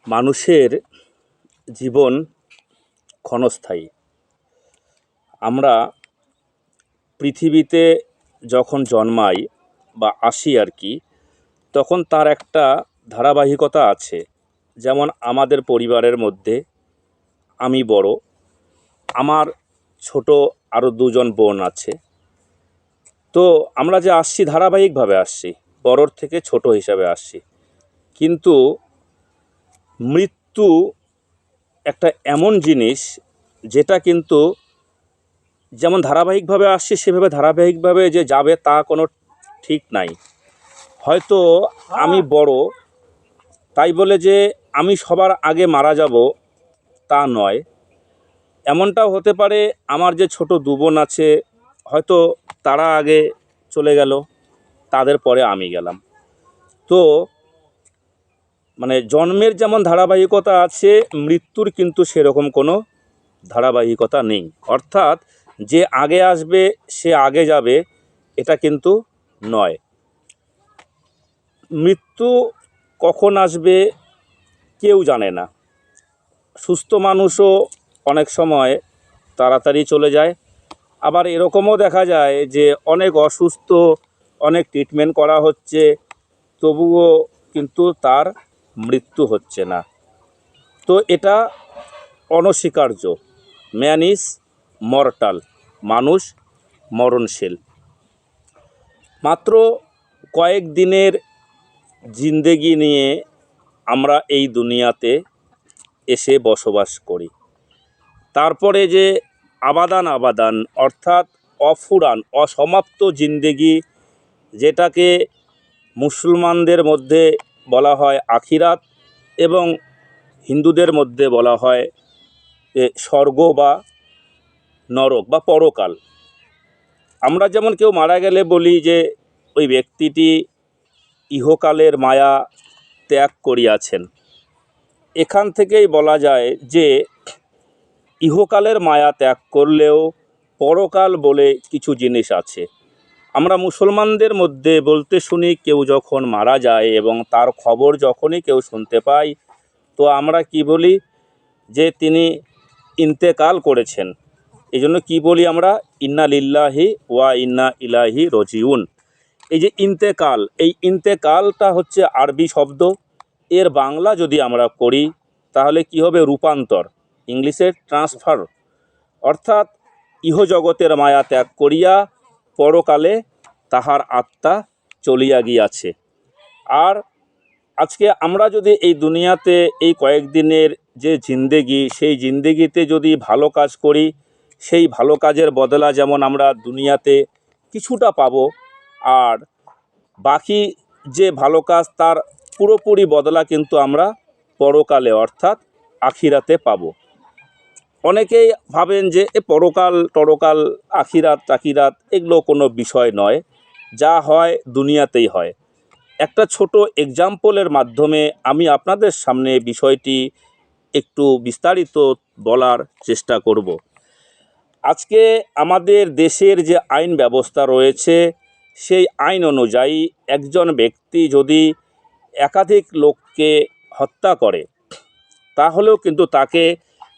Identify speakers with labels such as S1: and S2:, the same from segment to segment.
S1: মানুষের জীবন ক্ষণস্থায়ী। আমরা পৃথিবীতে যখন জন্মাই বা আসি আর কি, তখন তার একটা ধারাবাহিকতা আছে। যেমন আমাদের পরিবারের মধ্যে আমি বড়, আমার ছোট আরও দুজন বোন আছে। তো আমরা যে আসছি ধারাবাহিকভাবে আসছি, বড়র থেকে ছোট হিসাবে আসছি। কিন্তু মৃত্যু একটা এমন জিনিস যেটা কিন্তু যেমন ধারাবাহিকভাবে আসছি সেভাবে ধারাবাহিকভাবে যে যাবে তা কোনো ঠিক নাই। হয়তো আমি বড়, তাই বলে যে আমি সবার আগে মারা যাব তা নয়। এমনটাও হতে পারে আমার যে ছোট দু বোন আছে, হয়তো তারা আগে চলে গেল, তাদের পরে আমি গেলাম। তো মানে জন্মের যেমন ধারাবাহিকতা আছে, মৃত্যুর কিন্তু সেরকম কোনো ধারাবাহিকতা নেই। অর্থাৎ যে আগে আসবে সে আগে যাবে, এটা কিন্তু নয়। মৃত্যু কখন আসবে কেউ জানে না। সুস্থ মানুষও অনেক সময় তাড়াতাড়ি চলে যায়, আবার এরকমও দেখা যায় যে অনেক অসুস্থ, অনেক ট্রিটমেন্ট করা হচ্ছে, তবুও কিন্তু তার মৃত্যু হচ্ছে না। তো এটা অনস্বীকার্য। ম্যান ইজ মর্টাল, মানুষ মরণশীল। মাত্র কয়েক দিনের জিন্দেগি নিয়ে আমরা এই দুনিয়াতে এসে বসবাস করি। তারপরে যে আবাদান অর্থাৎ অফুরান, অসমাপ্ত জিন্দেগি, যেটাকে মুসলমানদের মধ্যে বলা হয় আখিরাত এবং হিন্দুদের মধ্যে বলা হয় স্বর্গ বা নরক বা পরকাল। আমরা যেমন কেউ মারা গেলে বলি যে ওই ব্যক্তিটি ইহকালের মায়া ত্যাগ করিয়াছেন। এখান থেকেই বলা যায় যে ইহকালের মায়া ত্যাগ করলেও পরকাল বলে কিছু জিনিস আছে। আমরা মুসলমানদের মধ্যে বলতে শুনি কেউ যখন মারা যায় এবং তার খবর যখনই কেউ শুনতে পাই, তো আমরা কি বলি যে তিনি ইন্তেকাল করেছেন। এই জন্য কী বলি আমরা, ইন্না লিল্লাহি ওয়া ইন্না ইলাইহি রাজিউন। এই যে ইন্তেকাল, এই ইন্তেকালটা হচ্ছে আরবি শব্দ। এর বাংলা যদি আমরা করি তাহলে কি হবে, রূপান্তর, ইংলিশে ট্রান্সফার। অর্থাৎ ইহজগতের মায়া ত্যাগ করিয়া পরকালে তাহার আত্মা চলিয়া গিয়াছে। আর আজকে আমরা যদি এই দুনিয়াতে এই কয়েকদিনের যে জিন্দেগি, সেই জিন্দেগিতে যদি ভালো কাজ করি, সেই ভালো কাজের বদলা যেমন আমরা দুনিয়াতে কিছুটা পাবো, আর বাকি যে ভালো কাজ তার পুরোপুরি বদলা কিন্তু আমরা পরকালে অর্থাৎ আখিরাতে পাবো। অনেকেই ভাবেন যে এ পরকাল টরকাল, আখিরাত টাকিরাত এগুলো কোনো বিষয় নয়, যা হয় দুনিয়াতেই হয়। একটা ছোট এক্সাম্পলের মাধ্যমে আমি আপনাদের সামনে বিষয়টি একটু বিস্তারিত বলার চেষ্টা করব। আজকে আমাদের দেশের যে আইন ব্যবস্থা রয়েছে, সেই আইন অনুযায়ী একজন ব্যক্তি যদি একাধিক লোককে হত্যা করে, তাহলেও কিন্তু তাকে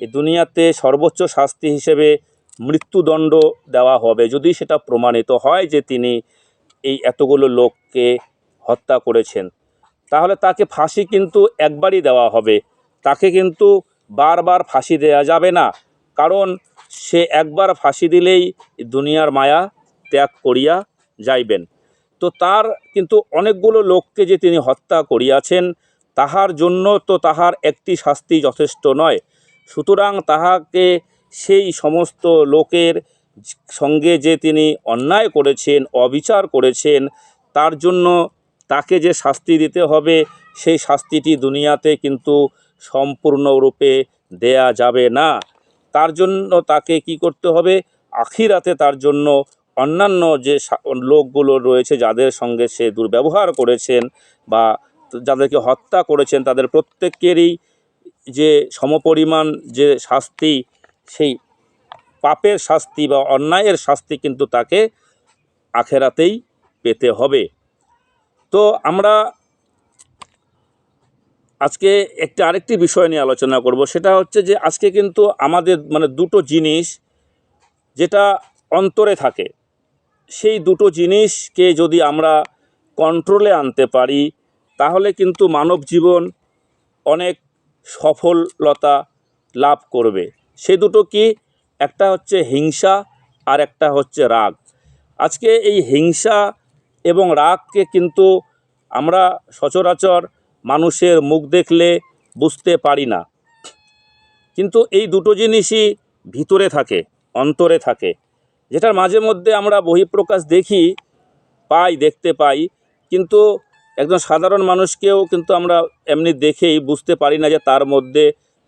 S1: এই দুনিয়াতে সর্বোচ্চ শাস্তি হিসেবে মৃত্যুদণ্ড দেওয়া হবে, যদি সেটা প্রমাণিত হয় যে তিনি এই এতগুলো লোককে হত্যা করেছেন। তাহলে তাকে ফাঁসি কিন্তু একবারই দেওয়া হবে, তাকে কিন্তু বারবার ফাঁসি দেওয়া যাবে না। কারণ সে একবার ফাঁসি দিলেই দুনিয়ার মায়া ত্যাগ করিয়া যাইবেন। তো তার কিন্তু অনেকগুলো লোককে যে তিনি হত্যা করিয়াছেন, তাহার জন্য তো তাহার একটি শাস্তি যথেষ্ট নয়। সুতরাং তাহাকে সেই সমস্ত লোকের সঙ্গে যে তিনি অন্যায় করেছেন, অবিচার করেছেন, তার জন্য তাকে যে শাস্তি দিতে হবে, সেই শাস্তিটি দুনিয়াতে কিন্তু সম্পূর্ণরূপে দেয়া যাবে না। তার জন্য তাকে কি করতে হবে, আখিরাতে তার জন্য অন্যান্য যে লোকগুলো রয়েছে, যাদের সঙ্গে সে দুর্ব্যবহার করেছেন বা যাদেরকে হত্যা করেছেন, তাদের প্রত্যেকেরই যে সমপরিমাণ যে শাস্তি, সেই পাপের শাস্তি বা অন্যায়ের শাস্তি কিন্তু তাকে আখেরাতেই পেতে হবে। তো আমরা আজকে আরেকটি বিষয় নিয়ে আলোচনা করব, সেটা হচ্ছে যে আজকে কিন্তু আমাদের মানে দুটো জিনিস যেটা অন্তরে থাকে, সেই দুটো জিনিসকে যদি আমরা কন্ট্রোলে আনতে পারি তাহলে কিন্তু মানব জীবন অনেক সফলতা লাভ করবে। সে দুটো কি? একটা হচ্ছে হিংসা আর একটা হচ্ছে রাগ। আজকে এই হিংসা এবং রাগকে কিন্তু আমরা সচরাচর মানুষের মুখ দেখলে বুঝতে পারি না, কিন্তু এই দুটো জিনিসই ভিতরে থাকে, অন্তরে থাকে, যেটার মাঝে মধ্যে আমরা বহিঃপ্রকাশ দেখতে পাই, কিন্তু একজন সাধারণ মানুষকেও কিন্তু আমরা এমনি দেখেই বুঝতে পারি না যে তার মধ্যে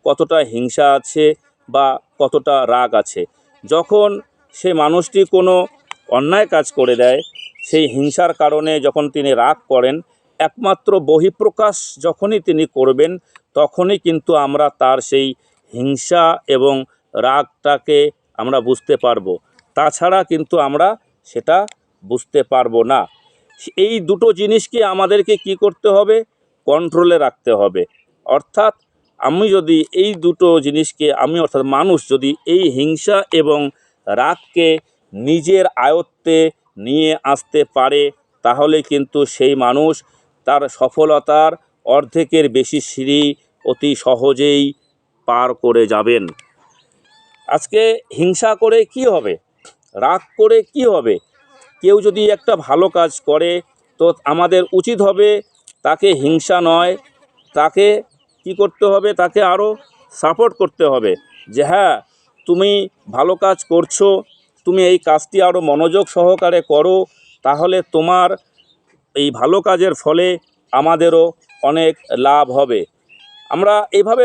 S1: কতটা হিংসা আছে বা কতটা রাগ আছে। যখন সে মানুষটি কোনো অন্যায় কাজ করে দেয়, সেই হিংসার কারণে যখন তিনি রাগ করেন, একমাত্র বহিঃপ্রকাশ যখনই তিনি করবেন তখনই কিন্তু আমরা তার সেই হিংসা এবং রাগটাকে আমরা বুঝতে পারবো। তাছাড়া কিন্তু আমরা সেটা বুঝতে পারবো না। এই দুটো জিনিসকে আমাদেরকে কি করতে হবে? কন্ট্রোলে রাখতে হবে। অর্থাৎ এই দুটো জিনিসকে অর্থাৎ মানুষ যদি এই হিংসা এবং রাগকে নিজের আয়ত্তে নিয়ে আসতে পারে তাহলে কিন্তু সেই মানুষ তার সফলতার অর্ধেকের বেশি সিঁড়ি অতি সহজেই পার করে যাবেন। আজকে হিংসা করে কি হবে? রাগ করে কি হবে? কেউ যদি একটা ভালো কাজ করে তো আমাদের উচিত হবে তাকে হিংসা নয়, তাকে কি করতে হবে? তাকে আরও সাপোর্ট করতে হবে যে হ্যাঁ, তুমি ভালো কাজ করছো, তুমি এই কাজটি আরও মনোযোগ সহকারে করো, তাহলে তোমার এই ভালো কাজের ফলে আমাদেরও অনেক লাভ হবে। আমরা এইভাবে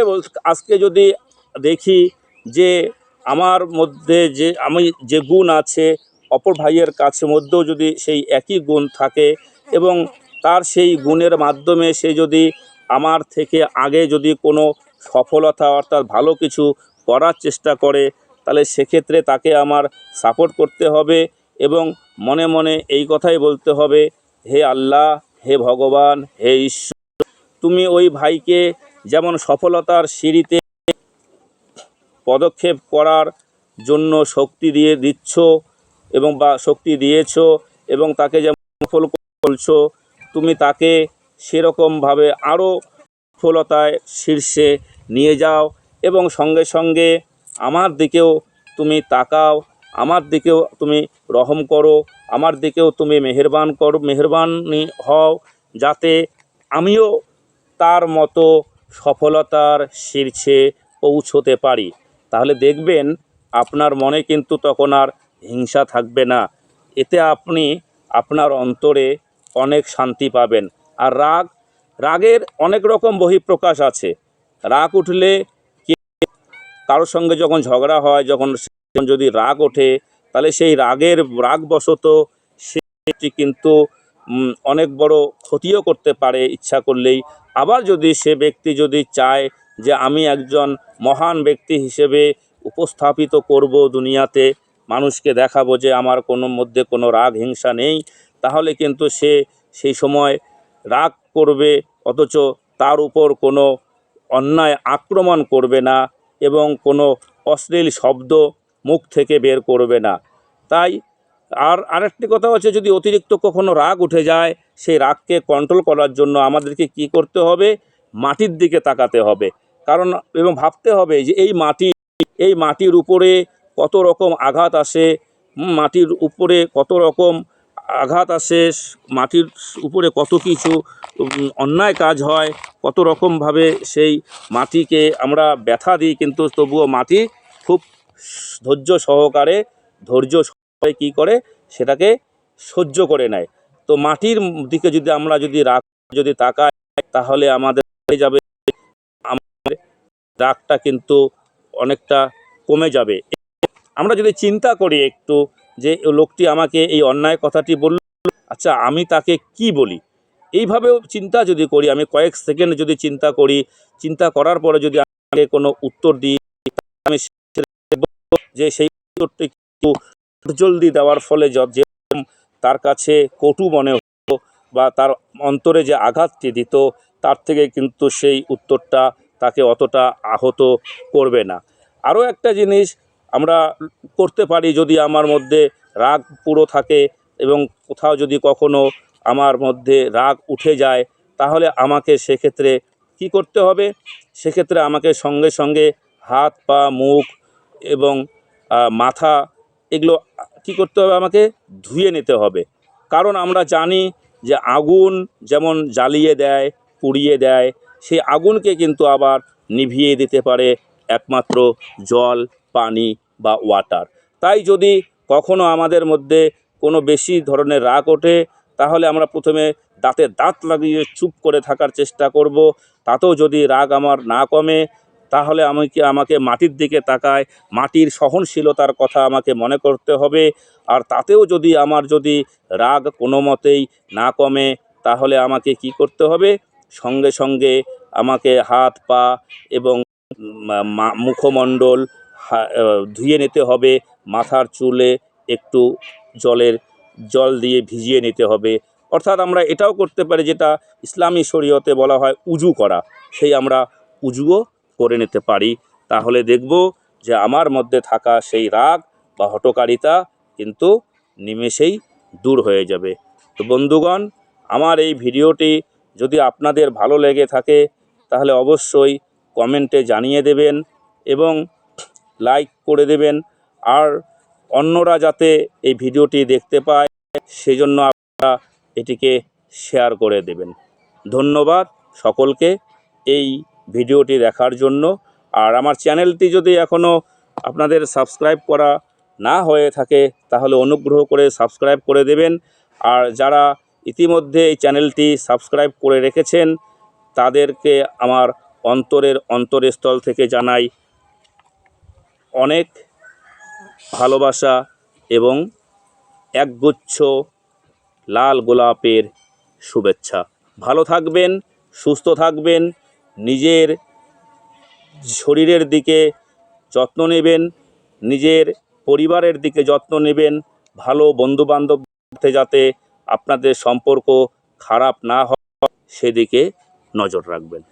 S1: আজকে যদি দেখি যে আমার মধ্যে যে গুণ আছে, অপর ভাইয়ের কাছে মধ্যেও যদি সেই একই গুণ থাকে এবং তার সেই গুণের মাধ্যমে সে যদি আমার থেকে আগে যদি কোনো সফলতা অর্থাৎ ভালো কিছু করার চেষ্টা করে, তাহলে সেক্ষেত্রে তাকে আমার সাপোর্ট করতে হবে এবং মনে মনে এই কথাই বলতে হবে, হে আল্লাহ, হে ভগবান, হে ঈশ্বর, তুমি ওই ভাইকে যেমন সফলতার সিঁড়িতে পদক্ষেপ করার জন্য শক্তি দিচ্ছ এবং শক্তি দিয়েছ এবং তাকে যেমন সফল বলছো, তুমি তাকে সেরকমভাবে আরও সফলতায় শীর্ষে নিয়ে যাও এবং সঙ্গে সঙ্গে আমার দিকেও তুমি তাকাও, আমার দিকেও তুমি রহম করো, আমার দিকেও তুমি মেহেরবানি হও, যাতে আমিও তার মতো সফলতার শীর্ষে পৌঁছতে পারি। তাহলে দেখবেন আপনার মনে কিন্তু তখন আর হিংসা থাকবে না। এতে আপনি আপনার অন্তরে অনেক শান্তি পাবেন। আর রাগের অনেক রকম বহিঃপ্রকাশ আছে। রাগ উঠলে কারোর সঙ্গে যখন ঝগড়া হয়, যখন যদি রাগ ওঠে, তাহলে সেই রাগবশত সে কিন্তু অনেক বড় ক্ষতিও করতে পারে ইচ্ছা করলেই। আবার যদি সে ব্যক্তি যদি চায় যে আমি একজন মহান ব্যক্তি হিসেবে উপস্থাপিত করব দুনিয়াতে, মানুষকে দেখাবো যে আমার মধ্যে কোনো রাগ হিংসা নেই, তাহলে কিন্তু সে সেই সময় রাগ করবে, অথচ তার উপর কোনো অন্যায় আক্রমণ করবে না এবং কোনো অশ্লীল শব্দ মুখ থেকে বের করবে না। তাই আরেকটি কথা হচ্ছে, যদি অতিরিক্ত কখনো রাগ উঠে যায়, সেই রাগকে কন্ট্রোল করার জন্য আমাদেরকে কি করতে হবে? মাটির দিকে তাকাতে হবে, কারণ এবং ভাবতে হবে যে এই মাটির উপরে কত রকম আঘাত আসে, মাটির উপরে কত রকম আঘাত আসে, মাটির উপরে কত কিছু অন্যায় কাজ হয়, কত রকমভাবে সেই মাটিকে আমরা ব্যথা দিই, কিন্তু তবুও মাটি খুব ধৈর্য সহকারে কী করে? সেটাকে সহ্য করে নেয়। তো মাটির দিকে যদি তাকাই তাহলে আমাদের হয়ে যাবে, আমাদের রাগটা কিন্তু অনেকটা কমে যাবে। আমরা যদি চিন্তা করি একটু যে লোকটি আমাকে এই অন্যায় কথাটি বলল, আচ্ছা আমি তাকে কি বলি? এইভাবেও চিন্তা যদি করি, আমি কয়েক সেকেন্ড যদি চিন্তা করি, চিন্তা করার পরে যদি আমাকে কোনো উত্তর দিই, আমি যে সেই উত্তরটি একটু জলদি দেওয়ার ফলে যেরকম তার কাছে কটু মনে হতো বা তার অন্তরে যে আঘাতটি দিত তার থেকে কিন্তু সেই উত্তরটা তাকে অতটা আহত করবে না। আরও একটা জিনিস আমরা করতে পারি, যদি আমার মধ্যে রাগ পুরো থাকে এবং কোথাও যদি কখনো আমার মধ্যে রাগ উঠে যায়, তাহলে আমাকে সেক্ষেত্রে কি করতে হবে? সেক্ষেত্রে আমাকে সঙ্গে সঙ্গে হাত, পা, মুখ এবং মাথা এগুলো কি করতে হবে? আমাকে ধুয়ে নিতে হবে। কারণ আমরা জানি যে আগুন যেমন জ্বালিয়ে দেয়, পুড়িয়ে দেয়, সেই আগুনকে কিন্তু আবার নিভিয়ে দিতে পারে একমাত্র জল, পানি বা ওয়াটার। তাই যদি কখনো আমাদের মধ্যে কোনো বেশি ধরনের রাগ ওঠে, তাহলে আমরা প্রথমে দাঁতে দাঁত লাগিয়ে চুপ করে থাকার চেষ্টা করব। তাতেও যদি রাগ আমার না কমে, তাহলে আমাকে মাটির দিকে তাকায় মাটির সহনশীলতার কথা আমাকে মনে করতে হবে। আর তাতেও যদি আমার রাগ কোনো মতেই না কমে, তাহলে আমাকে কি করতে হবে? সঙ্গে সঙ্গে আমাকে হাত, পা এবং মুখমণ্ডল ধুয়ে নিতে হবে। মাথার চুলে একটু জল দিয়ে ভিজিয়ে নিতে হবে। অর্থাৎ আমরা এটাও করতে পারি, যেটা ইসলামী শরীয়তে বলা হয় উজু করা, সেই আমরা উজুও করে নিতে পারি। তাহলে দেখব যে আমার মধ্যে থাকা সেই রাগ বা হঠকারিতা কিন্তু নিমেষেই দূর হয়ে যাবে। তো বন্ধুগণ, আমার এই ভিডিওটি যদি আপনাদের ভালো লেগে থাকে, তাহলে অবশ্যই কমেন্টে জানিয়ে দেবেন এবং লাইক করে দেবেন। আর অন্যরা যাতে এই ভিডিওটি দেখতে পায়, সেজন্য আপনারা এটিকে শেয়ার করে দেবেন। ধন্যবাদ সকলকে এই ভিডিওটি দেখার জন্য। আর আমার চ্যানেলটি যদি এখনও আপনাদের সাবস্ক্রাইব করা না হয়ে থাকে, তাহলে অনুগ্রহ করে সাবস্ক্রাইব করে দেবেন। আর যারা ইতিমধ্যে এই চ্যানেলটি সাবস্ক্রাইব করে রেখেছেন, তাদেরকে আমার অন্তরস্থল থেকে জানাই অনেক ভালোবাসা এবং একগুচ্ছ লাল গোলাপের শুভেচ্ছা। ভালো থাকবেন, সুস্থ থাকবেন, নিজের শরীরের দিকে যত্ন নেবেন, নিজের পরিবারের দিকে যত্ন নেবেন। ভালো বন্ধুবান্ধব যাতে আপনাদের সম্পর্ক খারাপ না হয়, সেদিকে নজর রাখবেন।